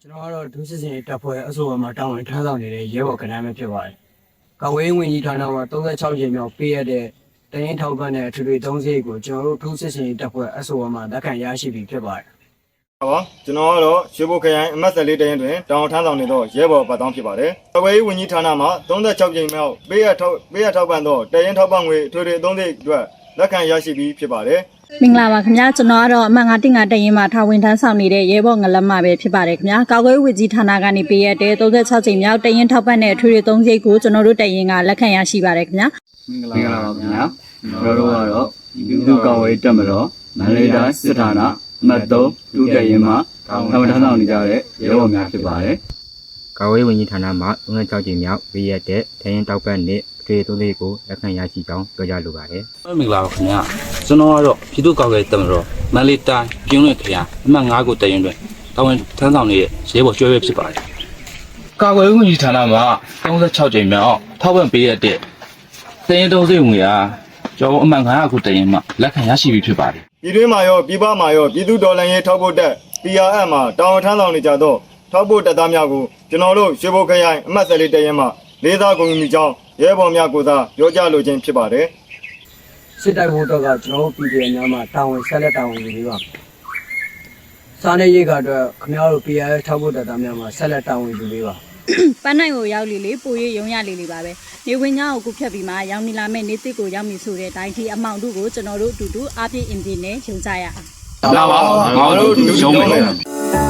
ကျွန်တော်ကတော့ဒုစစ်စင်တပ်ဖွဲ့အဆိုအမှာတာဝန်ထမ်းဆောင်နေတဲ့ရဲဘော်ကဏ္ဍပဲဖြစ်ပါတယ်။ကာဝေးဝင်ကြီးဌာနမှာ36ကြိမ်မြောက်ပေးရတဲ့တရင်ထောက်ပံ့တဲ့အထွေထွေ3စိတ်ကိုကျွန်တော်တို့ဒုစစ်စင်တပ်ဖွဲ့အဆိုအမှာလက်ခံရရှိပြီဖြစ်ပါတယ်။ဟုတ်ပါကျွန်တော်ကတော့ရွှေဘိုခရိုင်အမှတ်14တရင်တွင်တာဝန်ထမ်းဆောင်နေသောရဲဘော်ပတ်တောင်းဖြစ်ပါတယ်။ကာဝေးဝင်ကြီးဌာနမှာ36ကြိမ်မြောက်ပေးရထောက်ပံ့သောတရင်ထောက်ပံ့ငွေအထွေထွေ3စိတ်အတွက်လက်ခံရရှိပြီဖြစ်ပါတယ်။မင်္ဂလာပါခင်ဗျာကျွန်တော်ကတော့အမှတ်9တင်ကတရင်မှာထာဝန်ထမ်းဆောင်နေတဲ့ရဲဘော်ငလမပဲဖြစ်ပါတယ်ခင်ဗျာကာကွယ်ရေးဝန်ကြီးဌာနကနေပေးရတဲ့36ကြိမ်မြောက်တရင်ထောက်ပံ့တဲ့အထွေထွေ3စိတ်ကိုကျွန်တော်တို့တရင်ကလက်ခံရရှိပါတယ်ခင်ဗျာမင်္ဂလာပါခင်ဗျာကျွန်တော်တို့ကတော့ပြည်သူ့ကာကွယ်ရေးတပ်မတော်မန္တလေးတိုင်းစစ်ဌာနအမှတ်3ဒုတရင်မှာထာဝန်ထမ်းဆောင်နေကြတဲ့ရဲဘော်များဖြစ်ပါတယ်ကာဝေးဝန်ကြီးဌာနမှ36ကြိမ်မြောက်ပေးရတဲ့တရင်ထောက်ပံ့တဲ့ထွေသွင်းလေးကိုလက်ခံရရှိကြောင်းပြောကြားလိုပါတယ်မင်္ဂလာပါခင်ဗျာကျွန်တော်ကတော့ပြည်သူ့ကာကွယ်ရေးတပ်မတော်မန္တလေးတိုင်းပြင်းလွင်ခရိုင်အမှတ်9ကိုတရင်တွင်တာဝန်ထမ်းဆောင်နေတဲ့ရဲဘော်ကျွဲပဲဖြစ်ပါတယ်ကာကွယ်ရေးဝန်ကြီးဌာနမှာ36ကြိမ်မြောက်ထောက်ပံ့ပေးရတဲ့တရင်3စိတ်ငွေအားကျွန်တော်အမှတ်9ကိုတရင်မှာလက်ခံရရှိပြီဖြစ်ပါတယ်ပြည်တွင်းမှာရောပြည်ပမှာရောပြည်သူဒေါ်လာရေးထောက်ပို့တက် PRF မှာတာဝန်ထမ်းဆောင်နေကြသောထောက်ပို့တပ်သားများကိုကျွန်တော်တို့ရွှေဘိုခရိုင်အမှတ်14တရင်မှာလေးစားကုန်မိကြောင်းရဲဘော်များကိုသာပြောကြားလိုခြင်းဖြစ်ပါတယ်စစ်တိုက်ဖို့တော့ကကျွန်တော်ပြည်ပြည်များမှာတာဝန်ဆက်လက်တာဝန်ယူပေးပါမယ်။စားနေရိတ်ကတော့ခင်ဗျားတို့ PRF ထောက်ဖို့တပ်သားများမှာဆက်လက်တာဝန်ယူပေးပါပန်းနိုင်ကိုရောက်လေပိုရရုံရလေးပါပဲနေဝင်ညာကိုကုဖြတ်ပြီးမှရောင်နေလာမဲ့နေသစ်ကိုရောက်ပြီဆိုတဲ့တိုင်းဒီအမောင်တို့ကိုကျွန်တော်တို့အတူတူအားပြည့်အင်ဂျင်နဲ့ရုံကြရအောင်လာပါငါတို့ရုံးမယ်